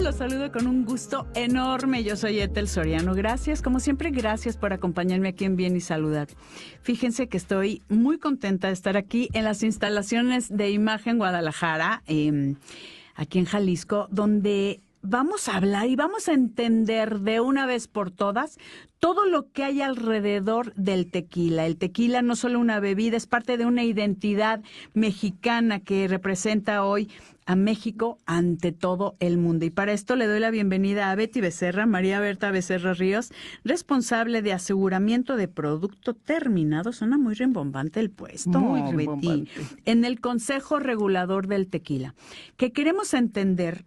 Los saludo con un gusto enorme. Yo soy Ethel Soriano. Gracias, como siempre, gracias por acompañarme aquí en Bien y Saludar. Fíjense que estoy muy contenta de estar aquí en las instalaciones de Imagen Guadalajara, aquí en Jalisco, donde vamos a hablar y vamos a entender de una vez por todas todo lo que hay alrededor del tequila. El tequila no solo una bebida, es parte de una identidad mexicana que representa hoy a México ante todo el mundo. Y para esto le doy la bienvenida a Betty Becerra, María Berta Becerra Ríos, responsable de aseguramiento de producto terminado. Suena muy rimbombante el puesto, muy rimbombante. Betty, en el Consejo Regulador del Tequila, que queremos entender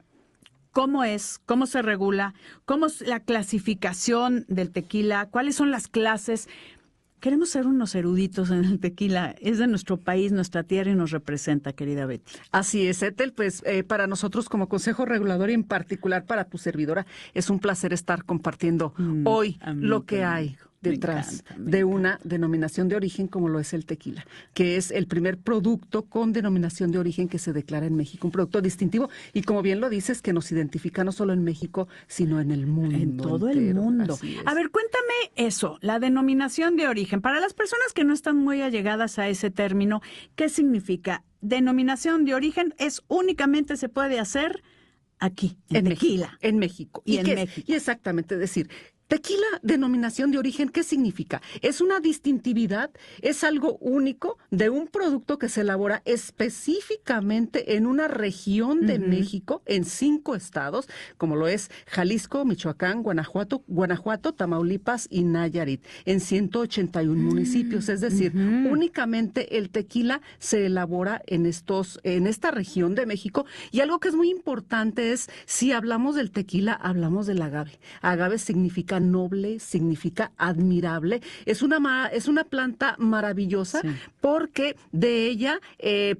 cómo es, cómo se regula, cómo es la clasificación del tequila, cuáles son las clases. Queremos ser unos eruditos en el tequila. Es de nuestro país, nuestra tierra y nos representa, querida Betty. Así es, Ethel. Pues para nosotros como Consejo Regulador y en particular para tu servidora, es un placer estar compartiendo hoy lo que hay detrás de una denominación de origen como lo es el tequila, que es el primer producto con denominación de origen que se declara en México, un producto distintivo y como bien lo dices, que nos identifica no solo en México, sino en el mundo En todo entero. el mundo. Así es. A ver, cuéntame eso, la denominación de origen. Para las personas que no están muy allegadas a ese término, ¿qué significa? Denominación de origen es únicamente se puede hacer aquí, en tequila. México, en México. Y en México. Y exactamente, decir, tequila, denominación de origen, ¿qué significa? Es una distintividad, es algo único de un producto que se elabora específicamente en una región de México, en 5 estados, como lo es Jalisco, Michoacán, Guanajuato, Tamaulipas y Nayarit, en 181 municipios. Es decir, únicamente el tequila se elabora en esta región de México. Y algo que es muy importante es, si hablamos del tequila, hablamos del agave. Agave significa noble, significa admirable. Es una planta maravillosa porque de ella,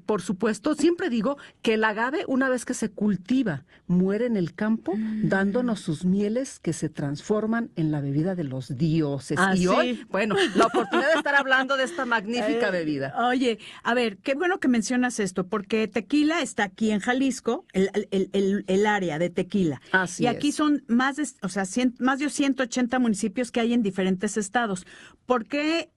por supuesto, siempre digo que el agave, una vez que se cultiva, muere en el campo, dándonos sus mieles que se transforman en la bebida de los dioses. Y hoy, bueno, la oportunidad de estar hablando de esta magnífica bebida. Oye, a ver, qué bueno que mencionas esto, porque tequila está aquí en Jalisco, el área de tequila. Así y aquí es. son más de 180 municipios que hay en diferentes estados. ¿Por qué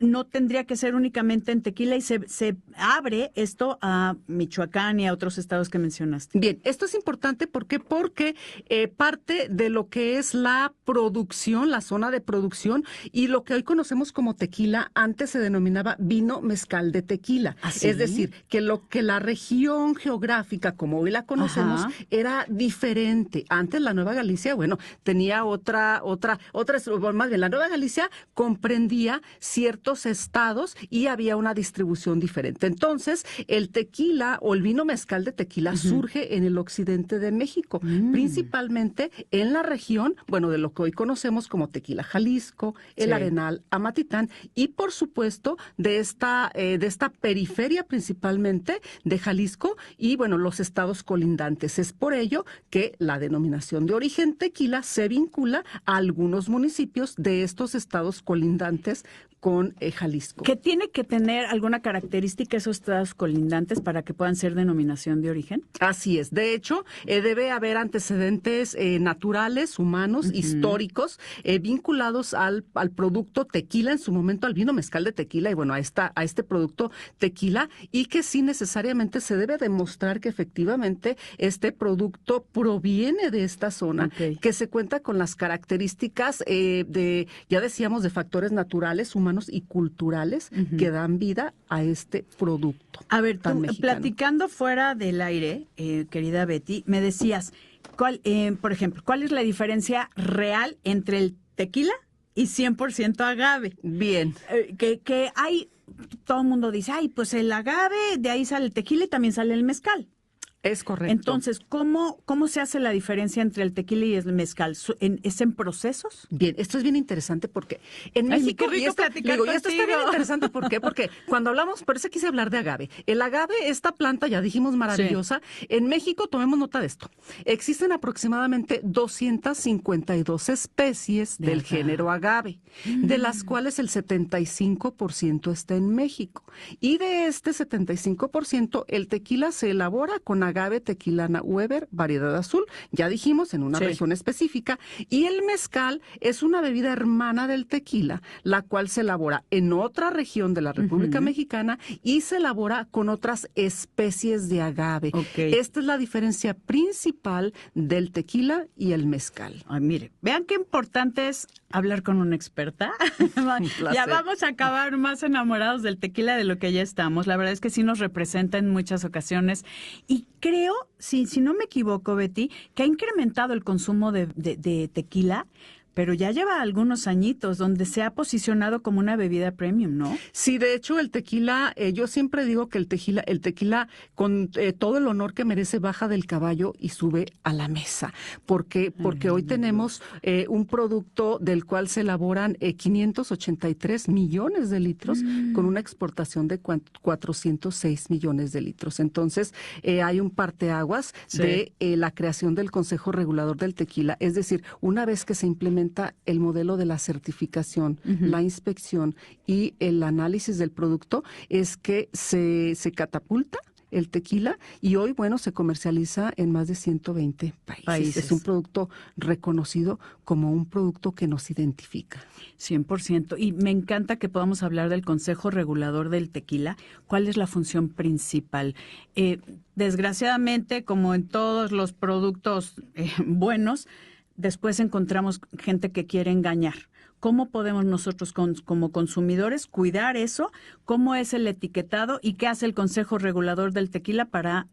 no tendría que ser únicamente en tequila y se abre esto a Michoacán y a otros estados que mencionaste? Bien, esto es importante porque parte de lo que es la producción, la zona de producción y lo que hoy conocemos como tequila, antes se denominaba vino mezcal de tequila. ¿Ah, sí? Es decir, que lo que la región geográfica como hoy la conocemos era diferente. Antes la Nueva Galicia, bueno, tenía más bien la Nueva Galicia comprendía ciertos estados y había una distribución diferente. Entonces, el tequila o el vino mezcal de tequila surge en el occidente de México, principalmente en la región, bueno, de lo que hoy conocemos como Tequila Jalisco, el Arenal, Amatitán y, por supuesto, de esta periferia principalmente de Jalisco y, bueno, los estados colindantes. Es por ello que la denominación de origen tequila se vincula a algunos municipios de estos estados colindantes con Jalisco. ¿Que tiene que tener alguna característica esos estados colindantes para que puedan ser denominación de origen? Así es. De hecho, debe haber antecedentes naturales, humanos, históricos, vinculados al producto tequila, en su momento al vino mezcal de tequila y bueno, a este producto tequila, y que sí necesariamente se debe demostrar que efectivamente este producto proviene de esta zona, que se cuenta con las características ya decíamos, de factores naturales, humanos y culturales que dan vida a este producto. A ver, tan tú, mexicano. Platicando fuera del aire, querida Betty, me decías, por ejemplo, ¿cuál es la diferencia real entre el tequila y 100% agave? Bien. Que hay, todo el mundo dice, ay, pues el agave, de ahí sale el tequila y también sale el mezcal. Es correcto. Entonces, ¿cómo se hace la diferencia entre el tequila y el mezcal? ¿Es en procesos? Bien, esto es bien interesante porque en México, qué rico platicar y esto está bien contigo. interesante, ¿por qué? Porque cuando hablamos, por eso quise hablar de agave. El agave, esta planta, ya dijimos, maravillosa. Sí. En México, tomemos nota de esto. Existen aproximadamente 252 especies del género agave, de las cuales el 75% está en México. Y de este 75%, el tequila se elabora con agave agave tequilana Weber, variedad azul, ya dijimos, en una región específica. Y el mezcal es una bebida hermana del tequila, la cual se elabora en otra región de la República Mexicana y se elabora con otras especies de agave. Esta es la diferencia principal del tequila y el mezcal. Ay, mire, vean qué importante es hablar con una experta. Ya vamos a acabar más enamorados del tequila de lo que ya estamos. La verdad es que sí nos representa en muchas ocasiones. Y creo, si no me equivoco, Betty, que ha incrementado el consumo de tequila, pero ya lleva algunos añitos donde se ha posicionado como una bebida premium, ¿no? Sí, de hecho el tequila, yo siempre digo que el tequila con todo el honor que merece baja del caballo y sube a la mesa. Porque hoy tenemos un producto del cual se elaboran 583 millones de litros con una exportación de 406 millones de litros. Entonces hay un parteaguas de la creación del Consejo Regulador del Tequila. Es decir, una vez que se implementa el modelo de la certificación, la inspección y el análisis del producto, es que se catapulta el tequila y hoy, bueno, se comercializa en más de 120 países. Es un producto reconocido como un producto que nos identifica. 100%. Y me encanta que podamos hablar del Consejo Regulador del Tequila. ¿Cuál es la función principal? Desgraciadamente, como en todos los productos buenos, después encontramos gente que quiere engañar. ¿Cómo podemos nosotros como consumidores cuidar eso? ¿Cómo es el etiquetado? ¿Y qué hace el Consejo Regulador del Tequila para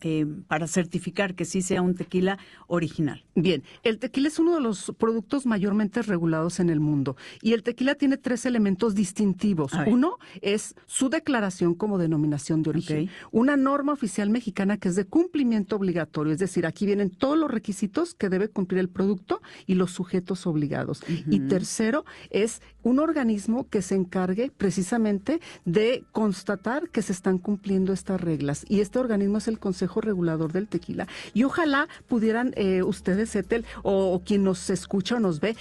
certificar que sí sea un tequila original? Bien, el tequila es uno de los productos mayormente regulados en el mundo. Y el tequila tiene 3 elementos distintivos. Uno es su declaración como denominación de origen. Una norma oficial mexicana que es de cumplimiento obligatorio. Es decir, aquí vienen todos los requisitos que debe cumplir el producto y los sujetos obligados. Y tercero, es un organismo que se encargue precisamente de constatar que se están cumpliendo estas reglas. Y este organismo es el Consejo Regulador del Tequila. Y ojalá pudieran ustedes, Ethel, o quien nos escucha o nos ve,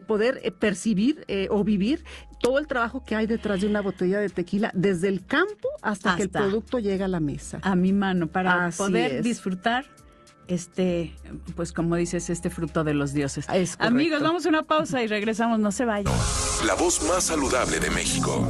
poder percibir o vivir todo el trabajo que hay detrás de una botella de tequila, desde el campo hasta que el producto llega a la mesa. A mi mano, para poder disfrutar pues como dices, este fruto de los dioses. Amigos, vamos a una pausa y regresamos, no se vayan. La voz más saludable de México.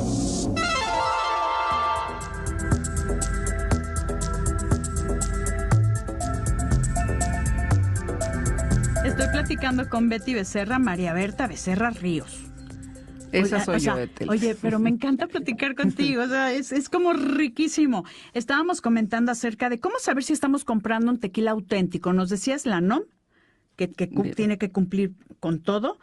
Estoy platicando con Betty Becerra, María Berta Becerra Ríos. Esa soy yo, Ethel. Oye, pero me encanta platicar contigo, o sea, es como riquísimo. Estábamos comentando acerca de cómo saber si estamos comprando un tequila auténtico. Nos decías la NOM, que tiene que cumplir con todo,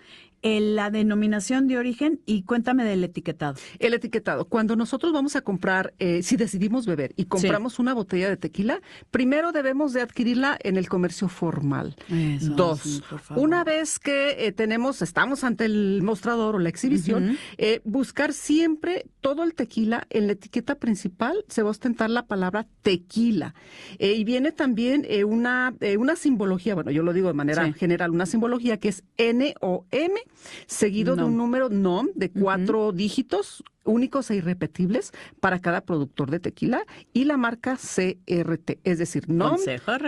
la denominación de origen, y cuéntame del etiquetado. El etiquetado. Cuando nosotros vamos a comprar, si decidimos beber y compramos una botella de tequila, primero debemos de adquirirla en el comercio formal. Dos, una vez que estamos ante el mostrador o la exhibición, buscar siempre todo el tequila. En la etiqueta principal se va a ostentar la palabra tequila. Y viene también una simbología, bueno, yo lo digo de manera general, una simbología que es NOM, seguido de un número NOM de 4 dígitos únicos e irrepetibles para cada productor de tequila, y la marca CRT, es decir, NOM,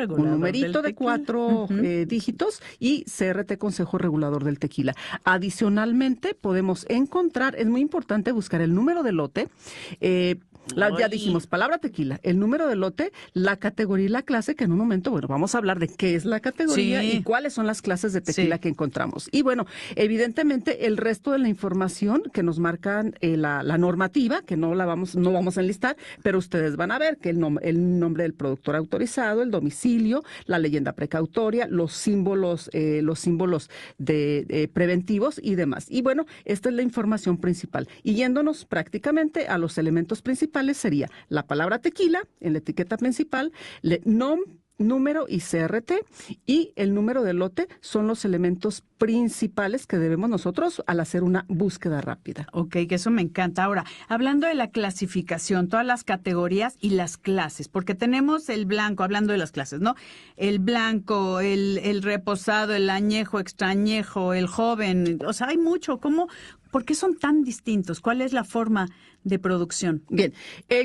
un numerito de 4 dígitos, y CRT, Consejo Regulador del Tequila. Adicionalmente, podemos encontrar, es muy importante buscar el número de lote, ya dijimos, palabra tequila, el número de lote, la categoría y la clase, que en un momento, bueno, vamos a hablar de qué es la categoría y cuáles son las clases de tequila que encontramos. Y bueno, evidentemente el resto de la información que nos marcan la normativa, que no vamos a enlistar, pero ustedes van a ver que el nombre del productor autorizado, el domicilio, la leyenda precautoria, los símbolos de preventivos y demás. Y bueno, esta es la información principal. Y yéndonos prácticamente a los elementos principales, sería la palabra tequila en la etiqueta principal, NOM, número y CRT, y el número de lote son los elementos principales que debemos nosotros al hacer una búsqueda rápida. Ok, que eso me encanta. Ahora, hablando de la clasificación, todas las categorías y las clases, porque tenemos el blanco, hablando de las clases, ¿no? El blanco, el reposado, el añejo, extrañejo, el joven, o sea, hay mucho. ¿Cómo ¿Por qué son tan distintos? ¿Cuál es la forma de producción? Bien,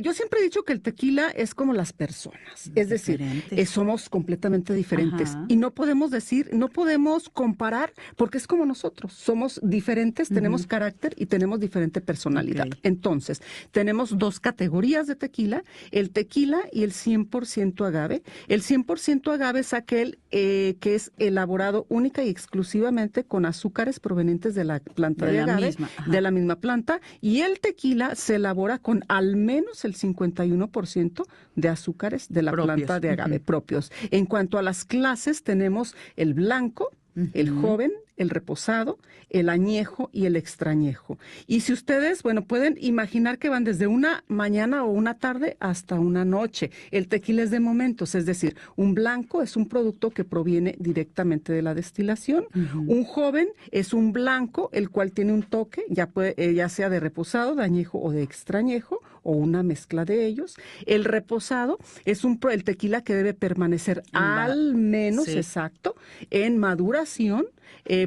yo siempre he dicho que el tequila es como las personas, es decir, somos completamente diferentes. Y no podemos comparar, porque es como nosotros, somos diferentes, tenemos carácter y tenemos diferente personalidad. Entonces, tenemos dos categorías de tequila, el tequila y el 100% agave. El 100% agave es aquel que es elaborado única y exclusivamente con azúcares provenientes de la planta de agave, de la misma planta, y el tequila se elabora con al menos el 51% de azúcares de la planta de agave propios. En cuanto a las clases, tenemos el blanco, el joven, el reposado, el añejo y el extrañejo. Y si ustedes, pueden imaginar que van desde una mañana o una tarde hasta una noche. El tequila es de momentos, es decir, un blanco es un producto que proviene directamente de la destilación. Un joven es un blanco, el cual tiene un toque, ya sea de reposado, de añejo o de extrañejo, o una mezcla de ellos. El reposado es el tequila que debe permanecer al menos, exacto, en maduración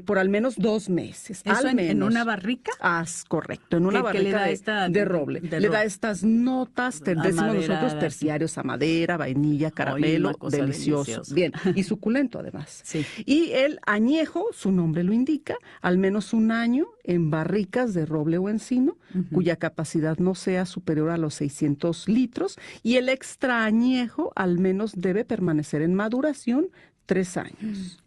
por al menos 2 meses. ¿Eso al menos. ¿En una barrica? Correcto, en una barrica de roble. Le da estas notas, decimos nosotros, terciarios a madera, vainilla, caramelo, delicioso. Bien, y suculento además. Sí. Y el añejo, su nombre lo indica, al menos 1 año en barricas de roble o encino, cuya capacidad no sea superior a los 600 litros, y el extra añejo al menos debe permanecer en maduración 3 años.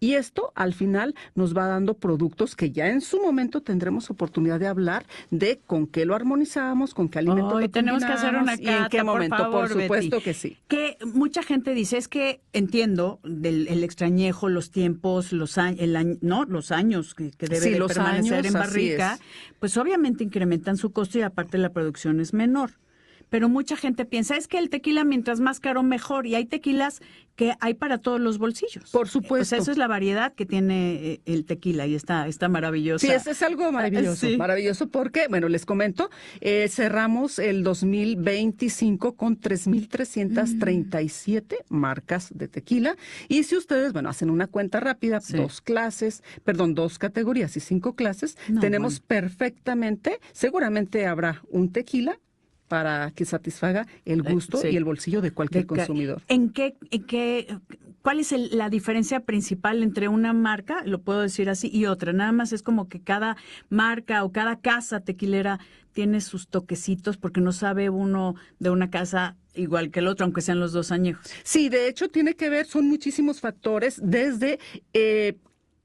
Y esto al final nos va dando productos que ya en su momento tendremos oportunidad de hablar de con qué lo armonizamos, con qué alimento lo tenemos que hacer una cata, y en qué momento, por favor, por supuesto, Betty. que sí. Que mucha gente dice, es que entiendo el extrañejo, los tiempos, los años que debe de permanecer en barrica, pues obviamente incrementan su costo y aparte la producción es menor. Pero mucha gente piensa, es que el tequila mientras más caro mejor, y hay tequilas que hay para todos los bolsillos. Por supuesto. Esa es la variedad que tiene el tequila y está maravillosa. Sí, es algo maravilloso, maravilloso porque, les comento, cerramos el 2025 con 3,337 marcas de tequila, y si ustedes, hacen una cuenta rápida, 2 categorías y 5 clases, tenemos perfectamente, seguramente habrá un tequila para que satisfaga el gusto y el bolsillo de cualquier consumidor. ¿Cuál es la diferencia principal entre una marca, lo puedo decir así, y otra? Nada más es como que cada marca o cada casa tequilera tiene sus toquecitos, porque no sabe uno de una casa igual que el otro, aunque sean los 2 añejos. Sí, de hecho tiene que ver, son muchísimos factores, desde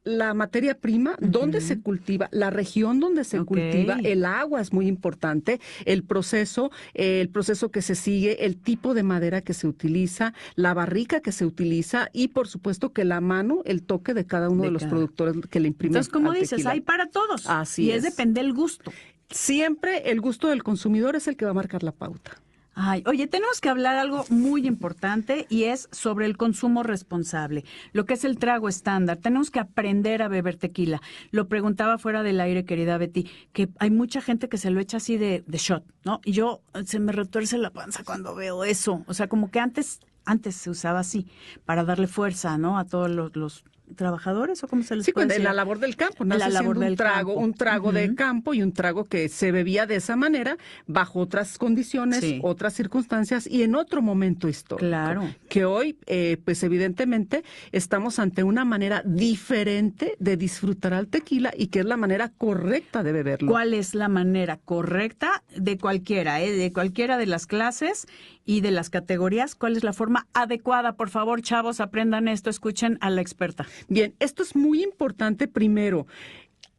la materia prima, donde se cultiva, la región donde se cultiva, el agua es muy importante, el proceso que se sigue, el tipo de madera que se utiliza, la barrica que se utiliza y por supuesto que la mano, el toque de cada uno de los productores que le imprimen. Entonces, como dices, tequila. hay para todos. Así es. Y depende del gusto. Siempre el gusto del consumidor es el que va a marcar la pauta. Oye, tenemos que hablar algo muy importante y es sobre el consumo responsable, lo que es el trago estándar. Tenemos que aprender a beber tequila. Lo preguntaba fuera del aire, querida Betty, que hay mucha gente que se lo echa así de shot, ¿no? Y se me retuerce la panza cuando veo eso. O sea, como que antes se usaba así para darle fuerza, ¿no? A todos los trabajadores, o cómo se les puede decir. En la labor del campo, un trago de campo y un trago que se bebía de esa manera bajo otras condiciones, otras circunstancias y en otro momento histórico. Claro. Que hoy, pues evidentemente, estamos ante una manera diferente de disfrutar al tequila y que es la manera correcta de beberlo. ¿Cuál es la manera correcta de cualquiera, de cualquiera de las clases y de las categorías? ¿Cuál es la forma adecuada? Por favor, chavos, aprendan esto, escuchen a la experta. Bien, esto es muy importante. Primero,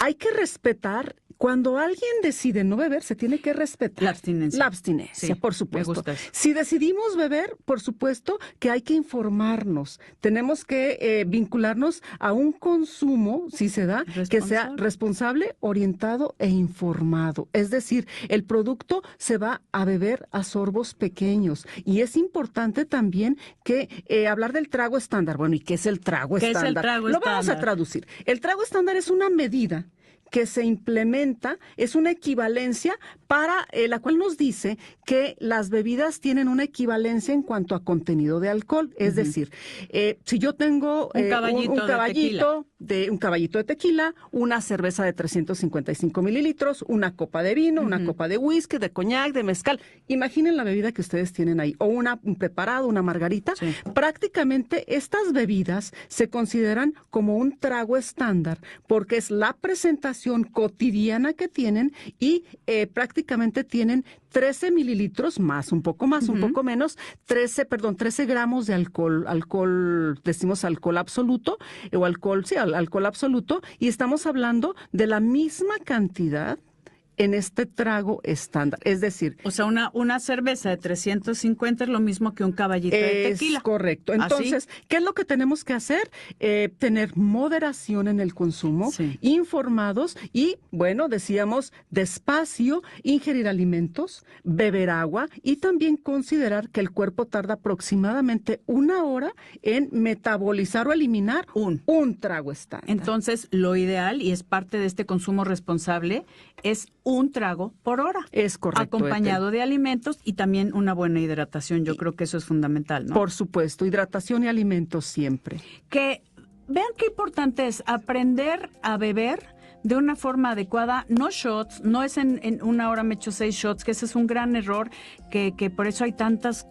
hay que respetar. Cuando alguien decide no beber, se tiene que respetar. La abstinencia. La abstinencia, por supuesto. Me gusta eso. Si decidimos beber, por supuesto que hay que informarnos. Tenemos que vincularnos a un consumo, si se da, que sea responsable, orientado e informado. Es decir, el producto se va a beber a sorbos pequeños. Y es importante también que hablar del trago estándar. Bueno, ¿y qué es el trago estándar? ¿Qué es el trago estándar? Lo vamos a traducir. El trago estándar es una medida que se implementa es una equivalencia para la cual nos dice que las bebidas tienen una equivalencia en cuanto a contenido de alcohol. Es decir, si yo tengo un caballito de tequila, una cerveza de 355 mililitros, una copa de vino, una copa de whisky, de coñac, de mezcal. Imaginen la bebida que ustedes tienen ahí, o un preparado, una margarita. Sí. Prácticamente estas bebidas se consideran como un trago estándar porque es la presentación cotidiana que tienen y prácticamente tienen 13 mililitros más, un poco menos, 13 gramos de alcohol, decimos alcohol absoluto, o alcohol absoluto, y estamos hablando de la misma cantidad en este trago estándar. Es decir, o sea, una cerveza de 350 es lo mismo que un caballito de tequila. Es correcto. Entonces, ¿qué es lo que tenemos que hacer? Tener moderación en el consumo, informados y, bueno, decíamos, despacio, ingerir alimentos, beber agua y también considerar que el cuerpo tarda aproximadamente 1 hora en metabolizar o eliminar un trago estándar. Entonces, lo ideal, y es parte de este consumo responsable, es un trago por hora. Es correcto. Acompañado de alimentos y también una buena hidratación. Yo creo que eso es fundamental, ¿no? Por supuesto, hidratación y alimentos siempre. Que vean qué importante es aprender a beber de una forma adecuada, no shots, no es en 1 hora me echo 6 shots, que ese es un gran error, que por eso hay tantas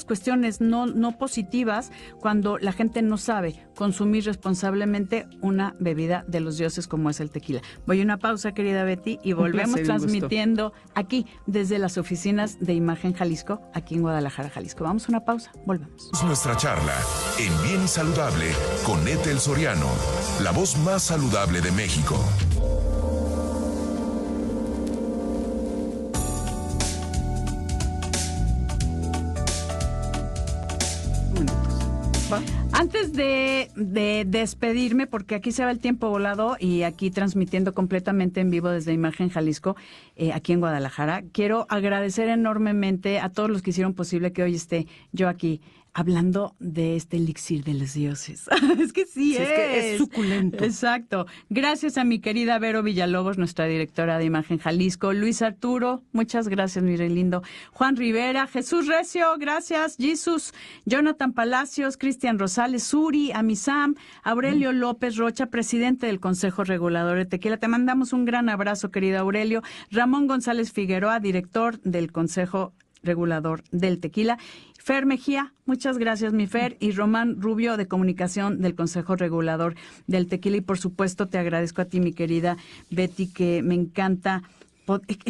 cuestiones no positivas cuando la gente no sabe consumir responsablemente una bebida de los dioses como es el tequila. Voy a una pausa, querida Betty, y volvemos transmitiendo aquí desde las oficinas de Imagen Jalisco, aquí en Guadalajara, Jalisco. Vamos a una pausa, volvemos. Nuestra charla en Bien y Saludable con Ethel Soriano, la voz más saludable de México. Antes de despedirme, porque aquí se va el tiempo volado y aquí transmitiendo completamente en vivo desde Imagen Jalisco, aquí en Guadalajara, quiero agradecer enormemente a todos los que hicieron posible que hoy esté yo aquí hablando de este elixir de los dioses. Es que sí, es que es suculento. Exacto. Gracias a mi querida Vero Villalobos, nuestra directora de Imagen Jalisco. Luis Arturo, muchas gracias, mi rey lindo. Juan Rivera, Jesús Recio, gracias. Jesús, Jonathan Palacios, Cristian Rosales, Suri, Amisam, Aurelio López Rocha, presidente del Consejo Regulador de Tequila. Te mandamos un gran abrazo, querido Aurelio. Ramón González Figueroa, director del Consejo Regulador del Tequila. Fer Mejía, muchas gracias, mi Fer, y Román Rubio, de Comunicación del Consejo Regulador del Tequila. Y por supuesto te agradezco a ti, mi querida Betty, que me encanta.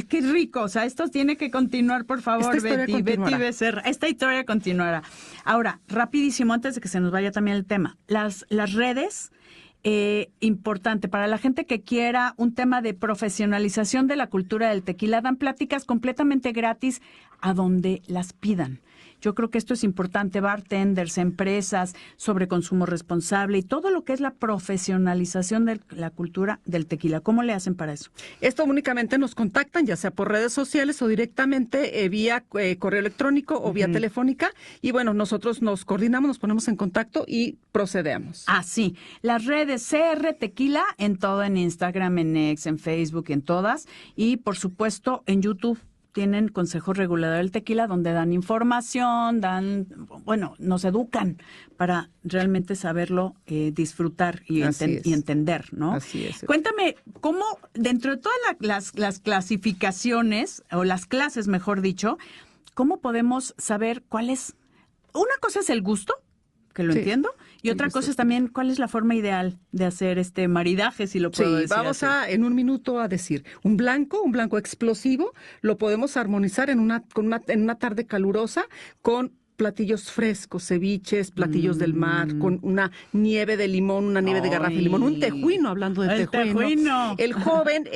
Qué rico, o sea, esto tiene que continuar, por favor, Betty Becerra. Esta historia continuará. Ahora, rapidísimo, antes de que se nos vaya también el tema, las redes. Importante para la gente que quiera un tema de profesionalización de la cultura del tequila, dan pláticas completamente gratis a donde las pidan. Yo creo que esto es importante, bartenders, empresas, sobre consumo responsable y todo lo que es la profesionalización de la cultura del tequila. ¿Cómo le hacen para eso? Esto únicamente nos contactan, ya sea por redes sociales o directamente vía correo electrónico o vía telefónica. Y bueno, nosotros nos coordinamos, nos ponemos en contacto y procedemos. Ah, sí. Las redes CR Tequila en todo, en Instagram, en X, en Facebook, en todas. Y por supuesto en YouTube. Tienen Consejo Regulador del Tequila, donde dan información, nos educan para realmente saberlo disfrutar y entender, ¿no? Así es. Cuéntame, ¿cómo dentro de todas las clasificaciones, o las clases, mejor dicho, cómo podemos saber cuál es? Una cosa es el gusto, que lo entiendo, y otra cosa es también cuál es la forma ideal de hacer este maridaje, si lo puedo decir. Vamos en un minuto a decir, un blanco explosivo, lo podemos armonizar en una tarde calurosa con platillos frescos, ceviches, platillos del mar, con una nieve de limón, una nieve de garrafa de limón, un tejuino, hablando de tejuino. El joven,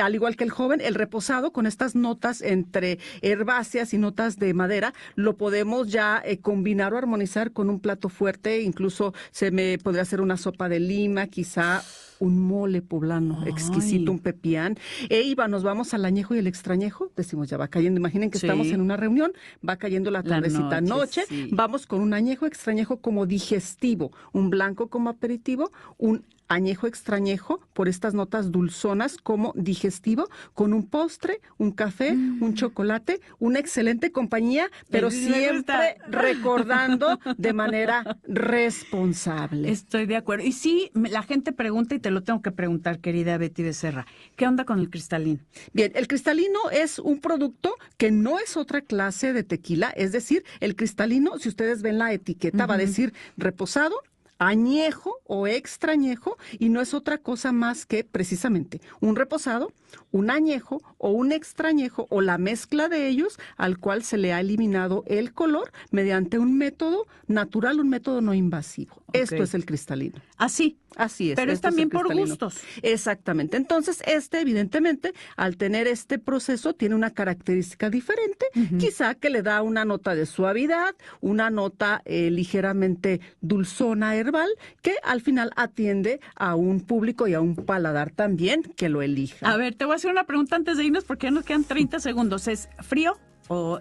al igual que el joven, el reposado, con estas notas entre herbáceas y notas de madera, lo podemos ya combinar o armonizar con un plato fuerte, incluso se me podría hacer una sopa de lima, quizá un mole poblano Ay. exquisito, un pepián. Iva, nos vamos al añejo y el extrañejo. Decimos, ya va cayendo. Imaginen que Sí. estamos en una reunión, va cayendo la tardecita noche. Sí. Vamos con un añejo extrañejo como digestivo, un blanco como aperitivo, un añejo extrañejo por estas notas dulzonas como digestivo, con un postre, un café, un chocolate, una excelente compañía, pero Sí, me siempre gusta. recordando de manera responsable. Estoy de acuerdo. Y sí, la gente pregunta, y te lo tengo que preguntar, querida Betty Becerra, ¿qué onda con el cristalino? Bien, el cristalino es un producto que no es otra clase de tequila, es decir, el cristalino, si ustedes ven la etiqueta, va a decir reposado, añejo o extrañejo, y no es otra cosa más que precisamente un reposado, un añejo o un extrañejo o la mezcla de ellos, al cual se le ha eliminado el color mediante un método natural, un método no invasivo. Ok. Esto es el cristalino. Así. Así es. Pero es esto el también por cristalino. gustos. Exactamente. Entonces, evidentemente, al tener este proceso, tiene una característica diferente, quizá que le da una nota de suavidad, una nota ligeramente dulzona herbal, que al final atiende a un público y a un paladar también que lo elija. A ver, te voy a hacer una pregunta antes de irnos porque ya nos quedan 30 segundos. ¿Es frío o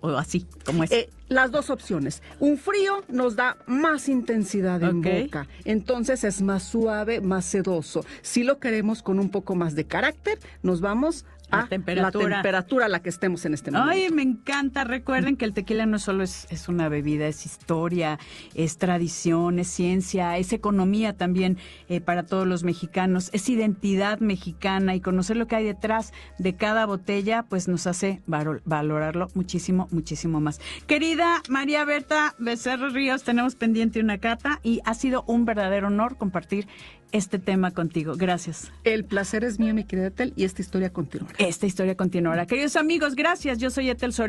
o así, como es? Las dos opciones. Un frío nos da más intensidad en Ok. boca, entonces es más suave, más sedoso. Si lo queremos con un poco más de carácter, nos vamos a La temperatura. la temperatura a la que estemos en este momento. Ay, me encanta. Recuerden que el tequila no solo es una bebida, es historia, es tradición, es ciencia, es economía también para todos los mexicanos, es identidad mexicana, y conocer lo que hay detrás de cada botella, pues nos hace valorarlo muchísimo, muchísimo más. Querida María Berta Becerra Ríos, tenemos pendiente una cata y ha sido un verdadero honor compartir este tema contigo. Gracias. El placer es mío, mi querida Etel, y esta historia continuará. Esta historia continuará. Queridos amigos, gracias. Yo soy Etel Soriano.